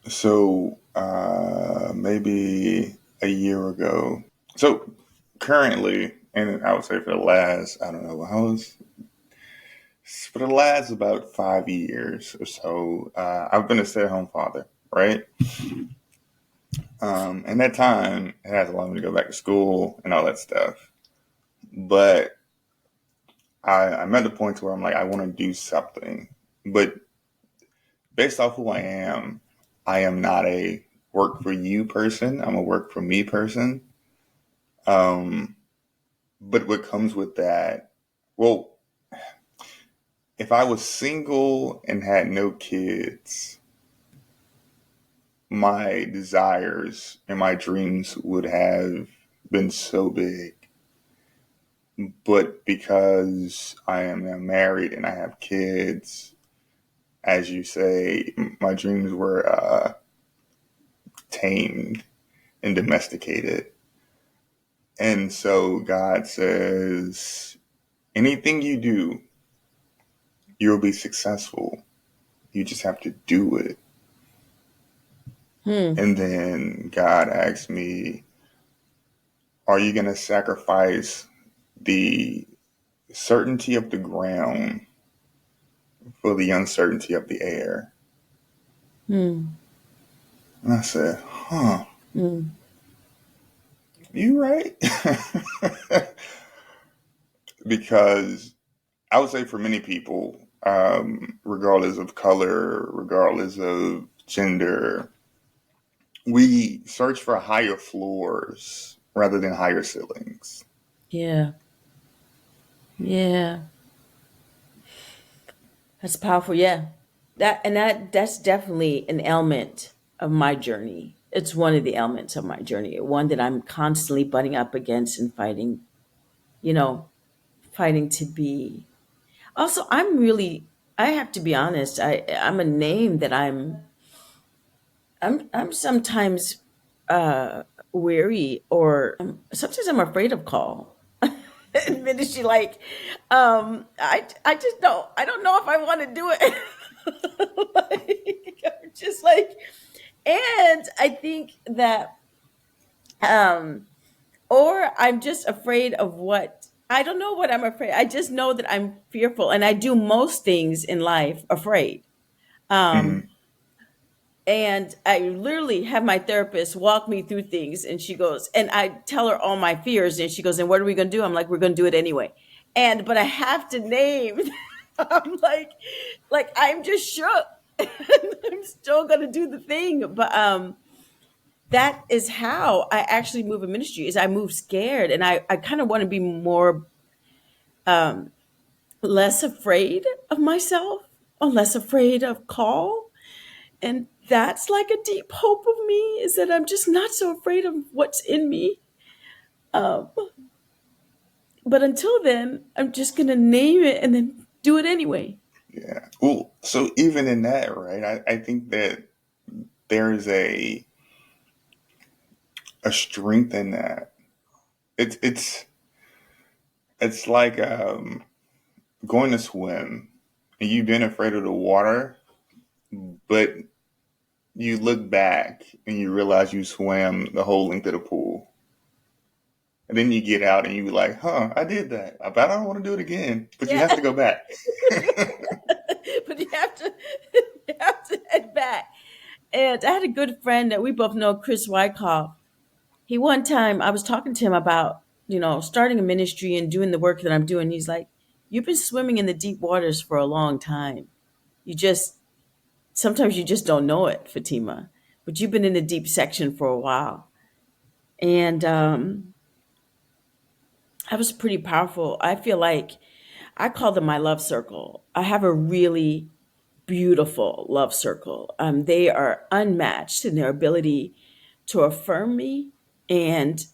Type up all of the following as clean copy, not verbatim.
So maybe a year ago. So currently, and I would say for the last, I don't know, for the last about 5 years or so, I've been a stay-at-home father, right? And that time it has allowed me to go back to school and all that stuff. But I'm at the point where I'm like, I want to do something. But based off who I am not a work for you person. I'm a work for me person. Um, but what comes with that, well, if I was single and had no kids, my desires and my dreams would have been so big. But because I am now married and I have kids, as you say, my dreams were tamed and domesticated. And so God says, anything you do, you'll be successful. You just have to do it. Hmm. And then God asked me, are you going to sacrifice the certainty of the ground for the uncertainty of the air? Hmm. And I said, huh, Hmm. you right. Because I would say for many people, regardless of color, regardless of gender, we search for higher floors rather than higher ceilings. Yeah. Yeah. That's powerful. Yeah. That's definitely an element of my journey. It's one of the elements of my journey. One that I'm constantly butting up against and fighting, you know, fighting to be. Also, I have to be honest, I'm a name that I'm sometimes weary, or sometimes I'm afraid of call. In ministry, like I just I don't know if I want to do it. Like, I'm just like, and I think that um or I'm just afraid of what, I don't know what I'm afraid. I just know that I'm fearful, and I do most things in life afraid. Mm-hmm. Um and I literally have my therapist walk me through things, and she goes, and I tell her all my fears, and she goes, and what are we going to do? I'm like, we're going to do it anyway. And but I have to name. I'm like I'm just shook. I'm still going to do the thing, but that is how I actually move in ministry. Is I move scared, and I kind of want to be more um less afraid of myself, or less afraid of call. And that's like a deep hope of me, is that I'm just not so afraid of what's in me. Um, but until then, I'm just going to name it and then do it anyway. Yeah. Well, so even in that, right, I think that there's a strength in that. It's it's it's like going to swim and you've been afraid of the water, but you look back and you realize you swam the whole length of the pool. And then you get out and you be like, huh, I did that. I bet I don't want to do it again. But you Yeah. have to go back. But you have to head back. And I had a good friend that we both know, Chris Wyckoff. He one time, I was talking to him about, starting a ministry and doing the work that I'm doing. He's like, you've been swimming in the deep waters for a long time. You just Sometimes you just don't know it, Fatima. But you've been in the deep section for a while. And that was pretty powerful. I feel like I call them my love circle. I have a really beautiful love circle. They are unmatched in their ability to affirm me and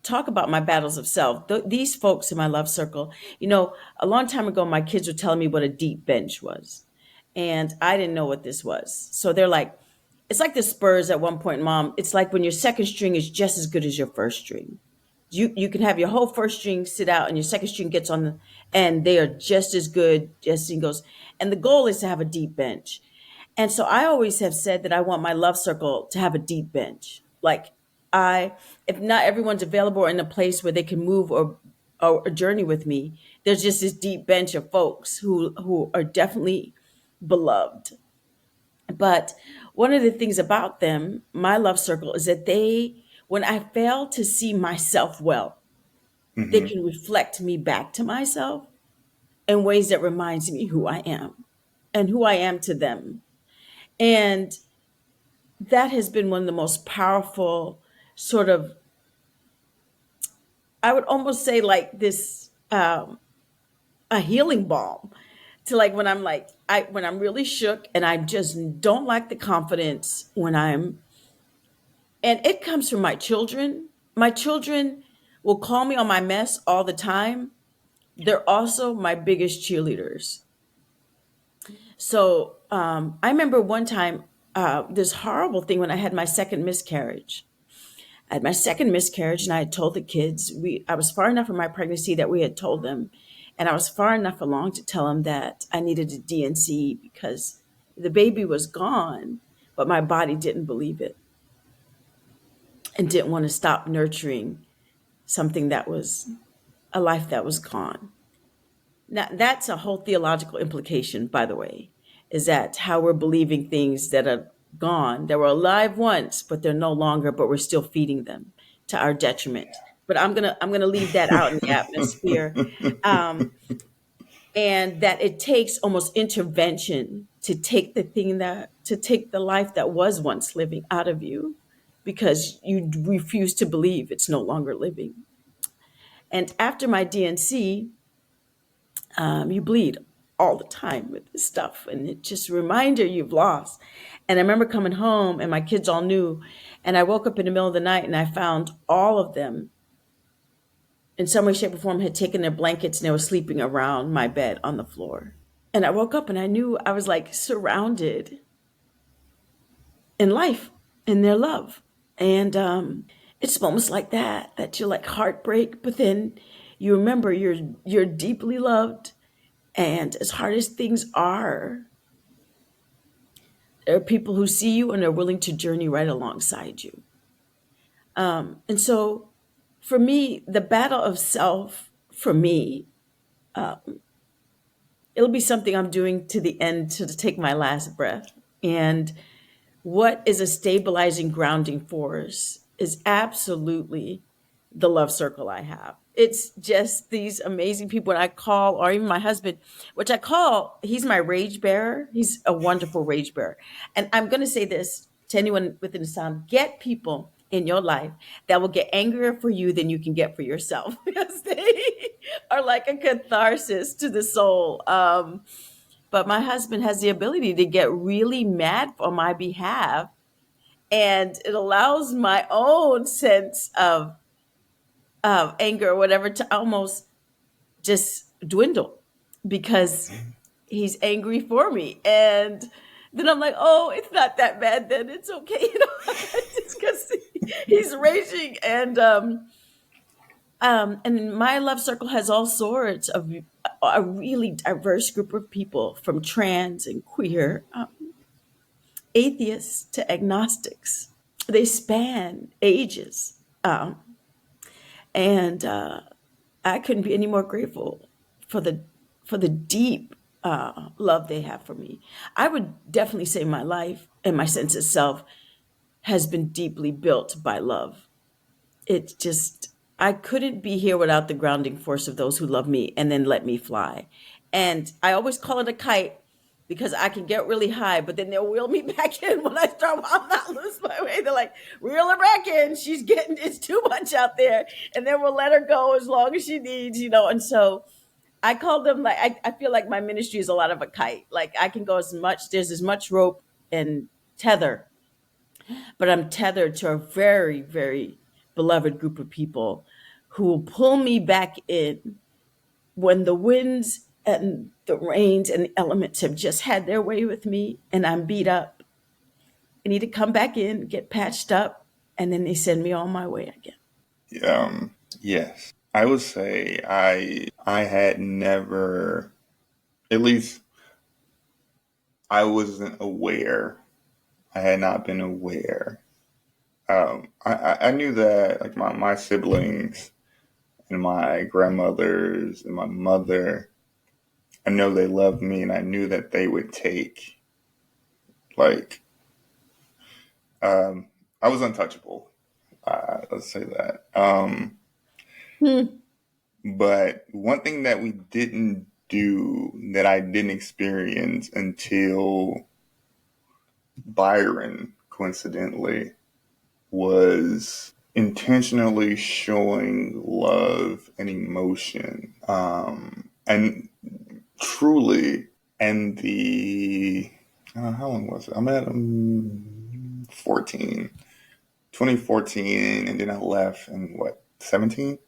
talk about my battles of self. These folks in my love circle, a long time ago, my kids were telling me what a deep bench was. And I didn't know what this was. So they're like, it's like the Spurs at one point, Mom. It's like when your second string is just as good as your first string. You can have your whole first string sit out, and your second string gets on and they are just as good as singles. And the goal is to have a deep bench. And so I always have said that I want my love circle to have a deep bench. Like I, if not everyone's available or in a place where they can move or journey with me, there's just this deep bench of folks who are definitely beloved. But one of the things about them, my love circle, is that when I fail to see myself well, they Hmm. can reflect me back to myself in ways that reminds me who I am and who I am to them. And that has been one of the most powerful sort of, I would almost say like this, a healing balm to like when I'm like, when I'm really shook and I just don't like the confidence and it comes from my children. My children will call me on my mess all the time. They're also my biggest cheerleaders. So I remember one time, this horrible thing when I had my second miscarriage. I had my second miscarriage, and I had told the kids I was far enough in my pregnancy that we had told them, and I was far enough along to tell them that I needed a DNC because the baby was gone, but my body didn't believe it and didn't want to stop nurturing something that was a life that was gone. Now, that's a whole theological implication, by the way, is that how we're believing things that are gone, that were alive once, but they're no longer, but we're still feeding them to our detriment. But I'm gonna leave that out in the atmosphere, um, and that it takes almost intervention to take to take the life that was once living out of you, because you refuse to believe it's no longer living. And after my DNC, you bleed all the time with this stuff, and it's just a reminder you've lost. And I remember coming home and my kids all knew, and I woke up in the middle of the night and I found all of them in some way shape or form had taken their blankets and they were sleeping around my bed on the floor. And I woke up and I knew I was like surrounded in life, in their love. And it's moments like that you like heartbreak, but then you remember you're deeply loved. And as hard as things are, there are people who see you and are willing to journey right alongside you. And so for me, the battle of self, for me, it'll be something I'm doing to the end to take my last breath. And what is a stabilizing grounding force is absolutely the love circle I have. It's just these amazing people. When I call, or even my husband, which I call, he's my rage bearer. He's a wonderful rage bearer. And I'm going to say this to anyone within the sound: get people in your life that will get angrier for you than you can get for yourself, because they are like a catharsis to the soul. But my husband has the ability to get really mad on my behalf, and it allows my own sense of anger or whatever to almost just dwindle because he's angry for me. And then I'm like, oh, it's not that bad. Then it's okay, it's because he's raging. And my love circle has all sorts of a really diverse group of people, from trans and queer, atheists to agnostics. They span ages. And I couldn't be any more grateful for the deep love they have for me. I would definitely say my life and my sense of self has been deeply built by love. It just, I couldn't be here without the grounding force of those who love me and then let me fly. And I always call it a kite because I can get really high, but then they'll wheel me back in when I start. I'm not lose my way. They're like, reel her back in. She's getting, it's too much out there, and then we'll let her go as long as she needs. And so I call them like, I feel like my ministry is a lot of a kite. Like I can go as much. There's as much rope and tether, but I'm tethered to a very, very beloved group of people who will pull me back in when the winds and the rains and the elements have just had their way with me and I'm beat up. I need to come back in, get patched up, and then they send me on my way again. Yes, I would say I had never, at least I wasn't aware. I had not been aware. I knew that like my siblings and my grandmothers and my mother, I know they loved me, and I knew that they would take like um, I was untouchable. Let's say that. Hmm. But one thing that we didn't do that I didn't experience until Byron, coincidentally, was intentionally showing love and emotion. And truly, and how long was it? I'm at 14, 2014, and then I left in what, 17?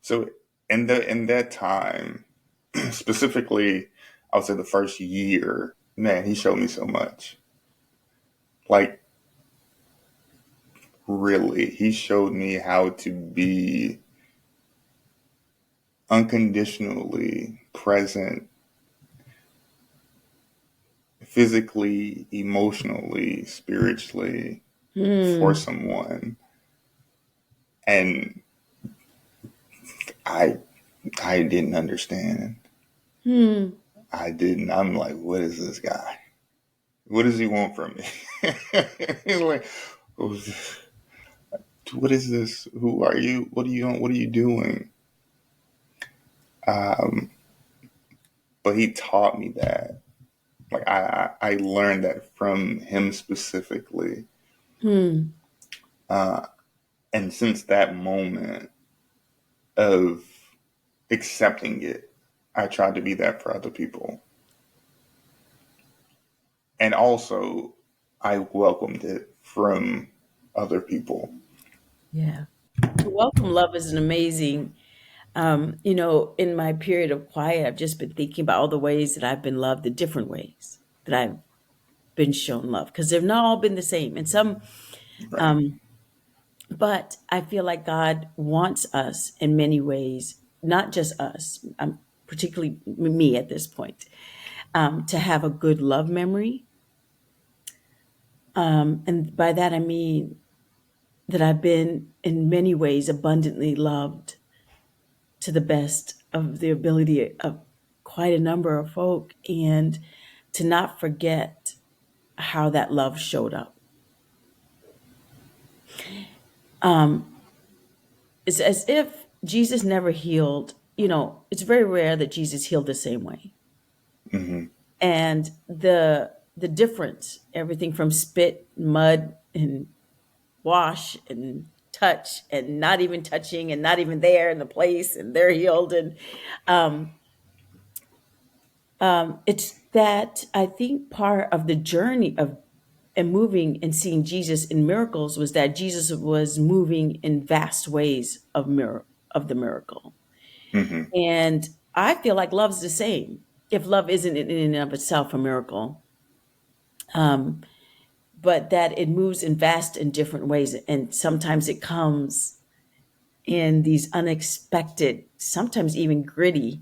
So in that time, specifically, I would say the first year, man, he showed me so much. Like really, he showed me how to be unconditionally present, physically, emotionally, spiritually for Hmm. someone. And I I didn't understand. Hmm. I didn't. I'm like, what is this guy? What does he want from me? He's like, what is this? Who are you? What are you? What are you doing? Um, but he taught me that. Like I learned that from him specifically. Hmm. Uh, and since that moment of accepting it, I tried to be that for other people. And also, I welcomed it from other people. Yeah. To welcome love is an amazing. In my period of quiet, I've just been thinking about all the ways that I've been loved, the different ways that I've been shown love, because they've not all been the same. And some, Right. um, but I feel like God wants us in many ways, not just us, particularly me at this point, to have a good love memory. And by that, I mean that I've been in many ways abundantly loved to the best of the ability of quite a number of folk, and to not forget how that love showed up. It's as if Jesus never healed. It's very rare that Jesus healed the same way. Hmm. And the difference, everything from spit, mud, and wash and touch, and not even touching, and not even there in the place, and they're healed. And um, it's that I think part of the journey of and moving and seeing Jesus in miracles was that Jesus was moving in vast ways of the miracle. Hmm. And I feel like love's the same. If love isn't in and of itself a miracle, um, but that it moves in vast and different ways, and sometimes it comes in these unexpected, sometimes even gritty,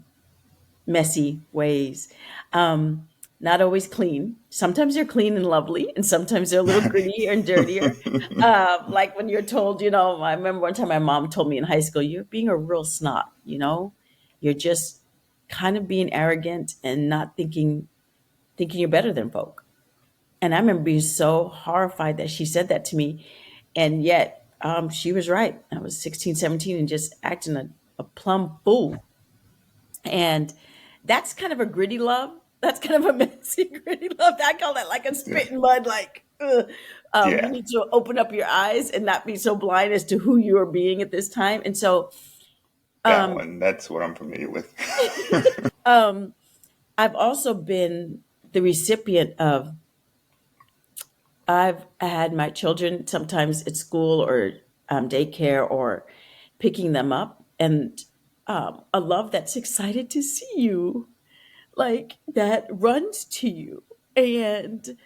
messy ways. Um, Not always clean. Sometimes they're clean and lovely, and sometimes they're a little grittier and dirtier. Like when you're told, I remember one time my mom told me in high school, "You're being a real snot, you're just kind of being arrogant and not thinking you're better than folk." And I remember being so horrified that she said that to me, and yet she was right. I was 16, 17, and just acting a plumb fool. And that's kind of a gritty love. That's kind of a messy, gritty love. I call that like a Yeah. spit and mud. Like, ugh. You Yeah. need to open up your eyes and not be so blind as to who you are being at this time. And so, That um, one. That's what I'm familiar with. um, I've also been the recipient of. I've had my children sometimes at school or daycare or picking them up, and a love that's excited to see you, like that runs to you, and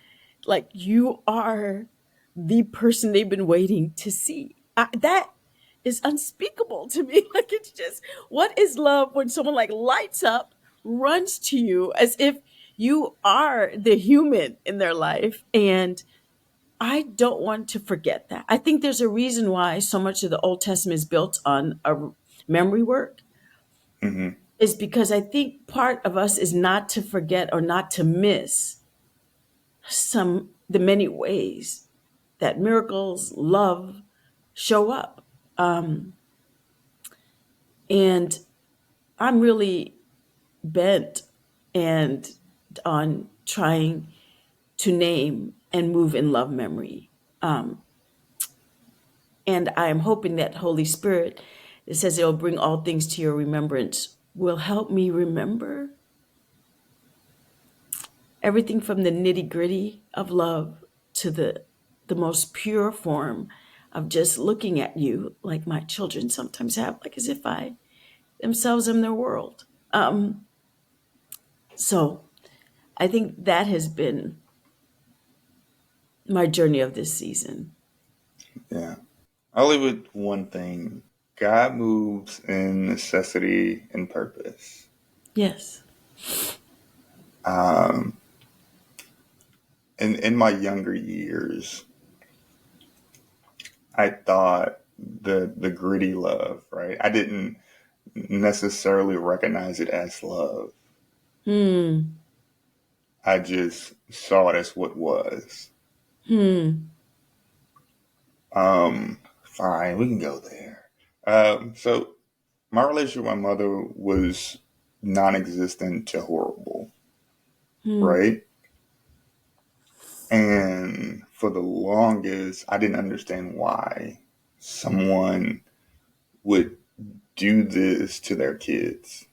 like you are the person they've been waiting to see. That is unspeakable to me. Like, it's just, what is love when someone like lights up, runs to you as if You are the human in their life. And I don't want to forget that. I think there's a reason why so much of the Old Testament is built on a memory work, Hmm. is because I think part of us is not to forget or not to miss the many ways that miracles, love show up. Um, and I'm really bent and on trying to name and move in love memory. Um, and I am hoping that Holy Spirit, it says it will bring all things to your remembrance, will help me remember everything from the nitty gritty of love to the most pure form of just looking at you like my children sometimes have, like as if I themselves am their world. So I think that has been my journey of this season. Yeah. I'll leave with one thing. God moves in necessity and purpose. Yes. Um, in my younger years, I thought the gritty love, right? I didn't necessarily recognize it as love. Hmm. I just saw it as what was. Hmm. Fine, we can go there. So my relationship with my mother was non-existent to horrible, Hmm. right? And for the longest, I didn't understand why someone would do this to their kids.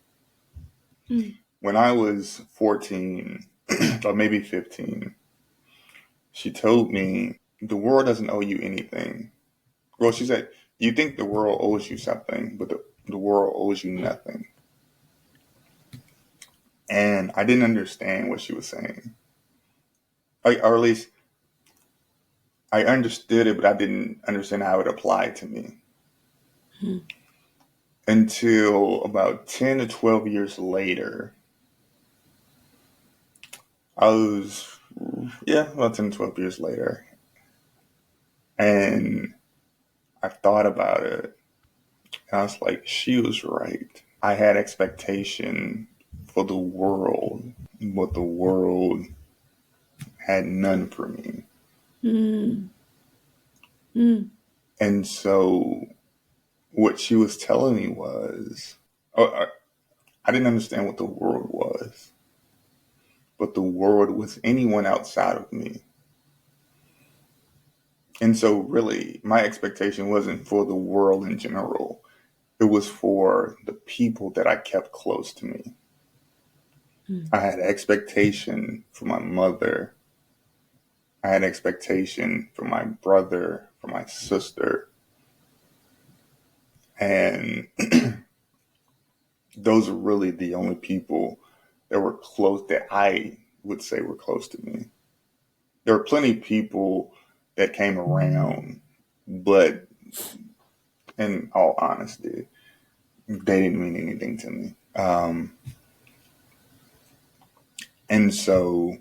Hmm. When I was 14 or maybe 15, she told me the world doesn't owe you anything. Well, she said, you think the world owes you something, but the world owes you nothing. And I didn't understand what she was saying. Or at least I understood it, but I didn't understand how it applied to me Hmm. until about 10 to 12 years later. I was, yeah, about 10 to 12 years later. And I thought about it. And I was like, she was right. I had expectation for the world, but the world had none for me. Hmm. Hmm. And so what she was telling me was, oh, I didn't understand what the world was, but the world was anyone outside of me. And so, really, my expectation wasn't for the world in general, it was for the people that I kept close to me. Hmm. I had expectation for my mother, I had expectation for my brother, for my sister. And those are really the only people that were close that I would say were close to me. There were plenty of people that came around, but in all honesty, they didn't mean anything to me. And so,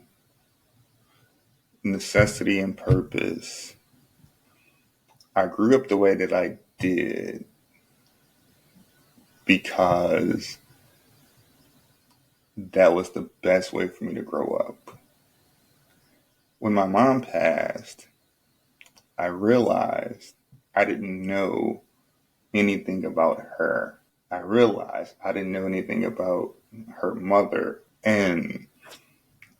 necessity and purpose. I grew up the way that I did because that was the best way for me to grow up. When my mom passed, I realized I didn't know anything about her. I realized I didn't know anything about her mother. And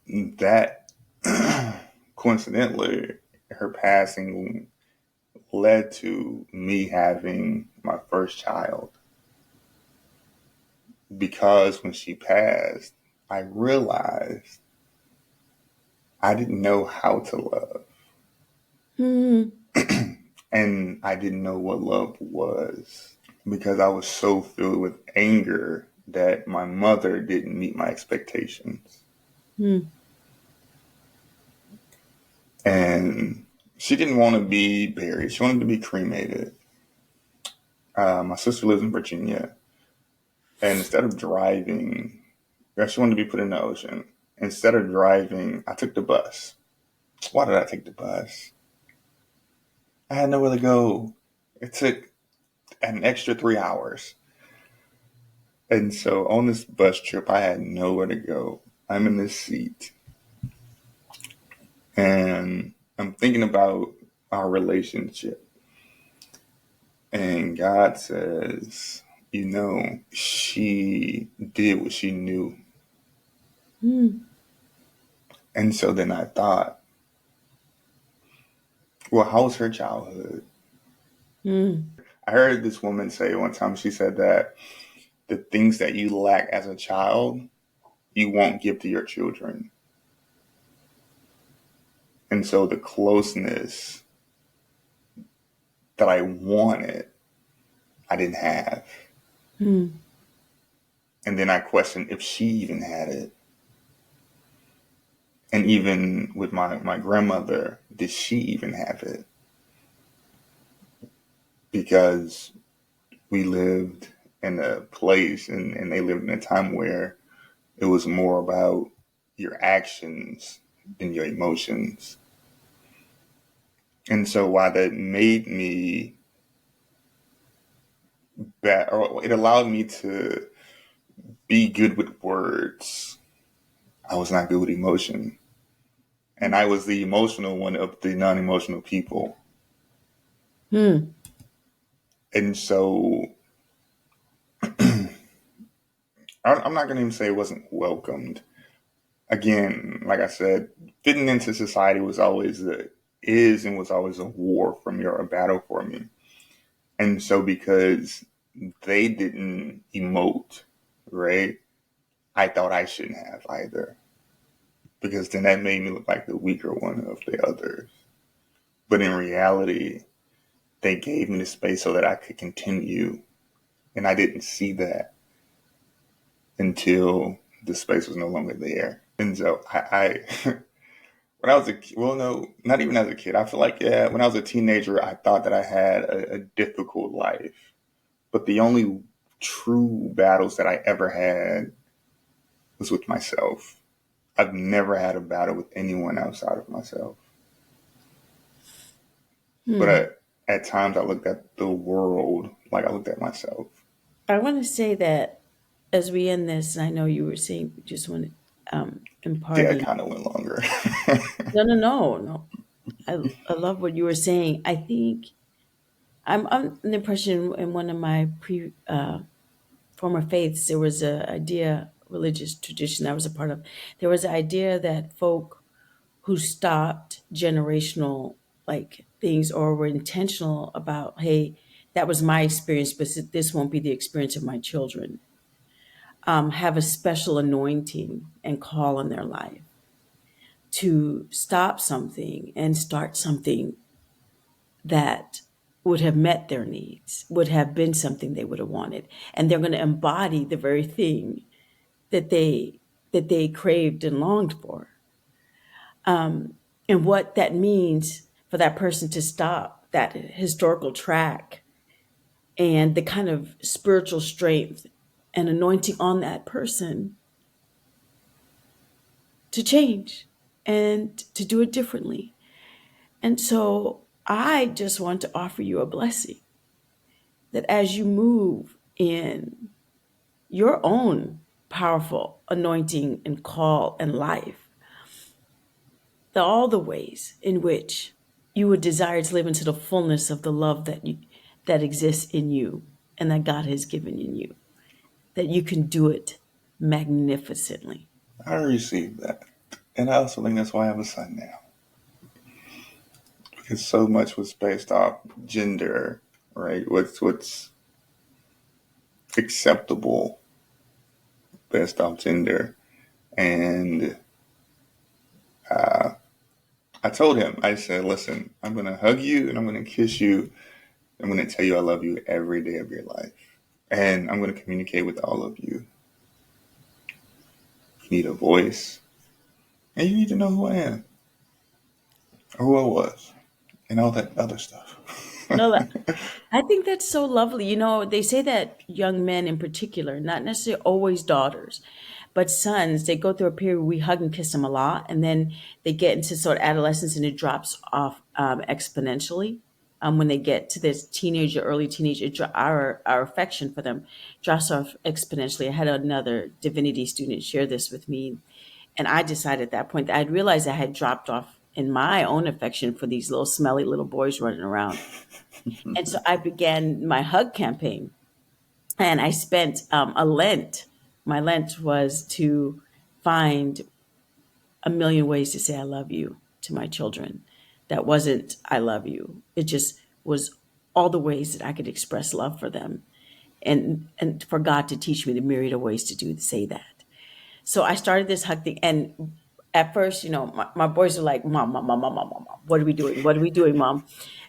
that, coincidentally, her passing led to me having my first child. Because when she passed, I realized I didn't know how to love. Hmm. And I didn't know what love was because I was so filled with anger that my mother didn't meet my expectations. Hmm. And she didn't want to be buried, she wanted to be cremated. My sister lives in Virginia. And instead of driving, she wanted to be put in the ocean. Instead of driving, I took the bus. Why did I take the bus? I had nowhere to go. It took an extra 3 hours. And so on this bus trip, I had nowhere to go. I'm in this seat and I'm thinking about our relationship. And God says, she did what she knew. Mm, And so then I thought, well, how was her childhood? mm, I heard this woman say one time, she said that the things that you lack as a child, you won't give to your children. And so the closeness that I wanted, I didn't have. mm. And then I questioned if she even had it. And even with my grandmother, did she even have it? Because we lived in a place and they lived in a time where it was more about your actions than your emotions. And so while that made me bad, or it allowed me to be good with words, I was not good with emotion. And I was the emotional one of the non emotional people. Hmm. And so I'm not going to even say it wasn't welcomed. Again, like I said, fitting into society was always was always a war for me or a battle for me. And so because they didn't emote, right? I thought I shouldn't have either. Because then that made me look like the weaker one of the others. But in reality, they gave me the space so that I could continue. And I didn't see that until the space was no longer there. And so when I was a kid, well, no, not even as a kid. I feel like, yeah, when I was a teenager, I thought that I had a difficult life. But the only true battles that I ever had was with myself. I've never had a battle with anyone outside of myself. But Hmm. at times I looked at the world like I looked at myself. I want to say that as we end this, and I know you were saying you just want to Yeah, impart it it. kind of went longer. No, no, no, no. I love what you were saying. I think I'm an impression in one of my former faiths. There was a idea, religious tradition I was a part of. There was an idea that folk who stopped generational like things or were intentional about, hey, that was my experience, but this won't be the experience of my children. Have a special anointing and call in their life to stop something and start something that would have met their needs, would have been something they would have wanted. And they're going to embody the very thing that they craved and longed for. And what that means for that person to stop that historical track and the kind of spiritual strength and anointing on that person to change and to do it differently. And so I just want to offer you a blessing that as you move in your own powerful anointing and call and life, all the ways in which you would desire to live into the fullness of the love that exists in you and that God has given in you, that you can do it magnificently. I received that. And I also think that's why I have a son now. Because so much was based off gender, right? What's acceptable based off gender. And I told him, I said, listen, I'm going to hug you and I'm going to kiss you. I'm going to tell you I love you every day of your life. And I'm going to communicate with all of you. You need a voice. And you need to know who I am or who I was and all that other stuff. No, I think that's so lovely. You know, they say that young men in particular, not necessarily always daughters, But sons, they go through a period where we hug and kiss them a lot, and then they get into sort of adolescence, and it drops off exponentially. When they get to this teenager, early teenage, our affection for them drops off exponentially. I had another divinity student share this with me, and I decided at that point that I'd realized I had dropped off in my own affection for these little smelly little boys running around. And so I began my hug campaign, and I spent a Lent. My Lent was to find a million ways to say I love you to my children. That wasn't I love you. It just was all the ways that I could express love for them, and for God to teach me the myriad of ways to say that. So I started this hug thing, and at first, my boys are like, "Mom, mom, mom, mom, mom, mom, mom, what are we doing? What are we doing, mom?"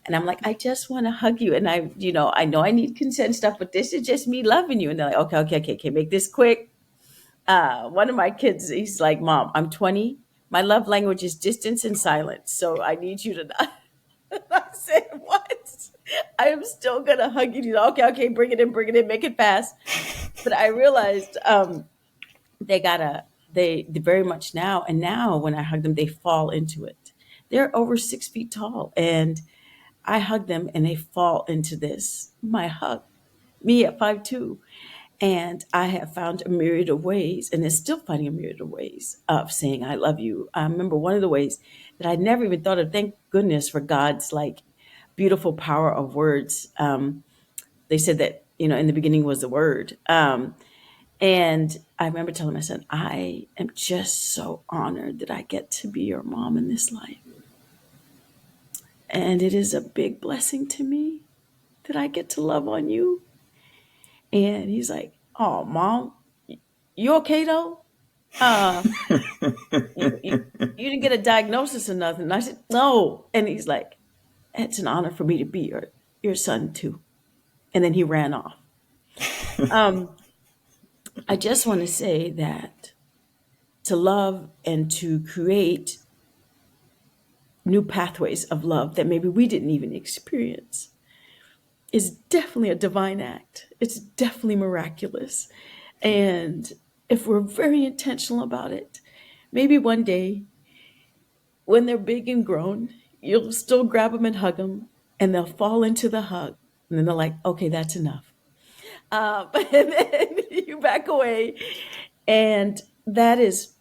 And I'm like, "I just want to hug you, and I know I need consent stuff, but this is just me loving you." And they're like, "Okay, okay, okay, okay, make this quick." One of my kids, he's like, "Mom, I'm 20. My love language is distance and silence, so I need you to not." I said, "What? I am still gonna hug you." He's like, "Okay, okay, bring it in, make it fast." But I realized they gotta they very much now, and now when I hug them, they fall into it. They're over 6 feet tall, and I hug them, and they fall into this my hug. Me at 5'2". And I have found a myriad of ways, and is still finding a myriad of ways of saying I love you. I remember one of the ways that I never even thought of. Thank goodness for God's like beautiful power of words. They said that in the beginning was the word. And I remember telling my son, I am just so honored that I get to be your mom in this life. And it is a big blessing to me that I get to love on you. And he's like, "Oh, mom, you okay though? Uh, you didn't get a diagnosis or nothing." And I said, "No." And he's like, "It's an honor for me to be your son too." And then he ran off. Um, I just want to say that to love and to create new pathways of love that maybe we didn't even experience is definitely a divine act. It's definitely miraculous. And if we're very intentional about it, maybe one day when they're big and grown, you'll still grab them and hug them, and they'll fall into the hug. And then they're like, "Okay, that's enough." And then you back away. And that is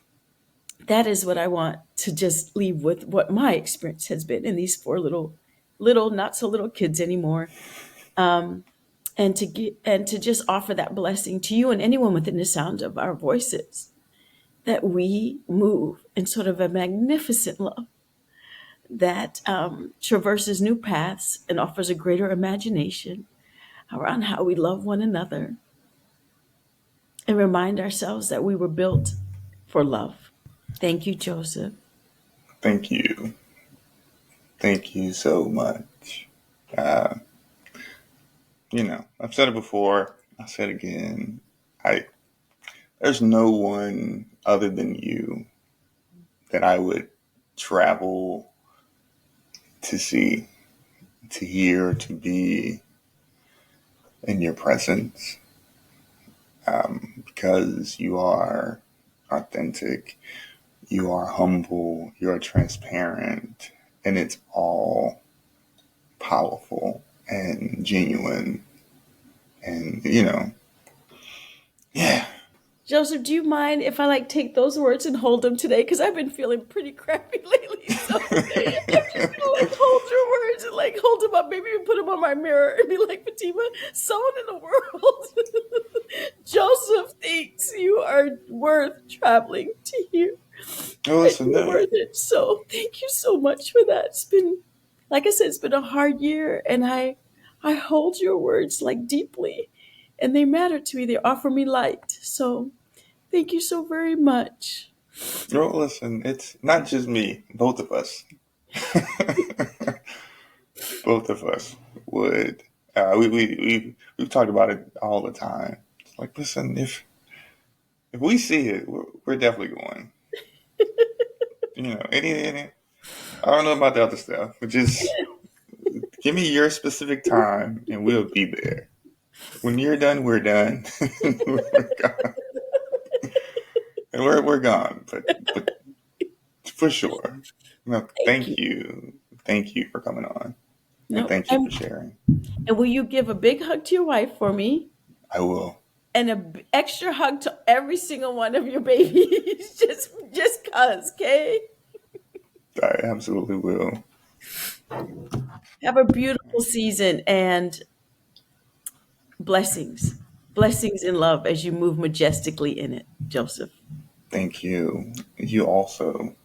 what I want to just leave with, what my experience has been in these four little, not so little kids anymore. And to just offer that blessing to you and anyone within the sound of our voices, that we move in sort of a magnificent love that traverses new paths and offers a greater imagination around how we love one another, and remind ourselves that we were built for love. Thank you, Joseph. Thank you. Thank you so much. Uh, I've said it before. I'll say it again. I There's no one other than you that I would travel to see, to hear, to be in your presence, because you are authentic, you are humble, you're transparent, and it's all powerful and genuine. And, yeah. Joseph, do you mind if I like take those words and hold them today? Because I've been feeling pretty crappy lately. So I'm just gonna like hold your words and like hold them up, maybe even put them on my mirror and be like, "Fatima, someone in the world, Joseph thinks you are worth traveling to hear, Oh, and listen, you're no. worth it." So thank you so much for that. It's been, like I said, it's been a hard year, and I hold your words like deeply, and they matter to me. They offer me light. So thank you so very much. No, listen, it's not just me. Both of us. Both of us would. We've talked about it all the time. It's like, listen, if we see it, we're definitely going. Any I don't know about the other stuff, but just give me your specific time and we'll be there. When you're done, we're done. We're gone. and we're gone, but for sure. No, Thank you. thank you for coming on, and No, thank you for sharing. and will you give a big hug to your wife for me? I will. And an extra hug to every single one of your babies, just cause, okay? I absolutely will. Have a beautiful season and blessings. Blessings in love as you move majestically in it, Joseph. Thank you. You also.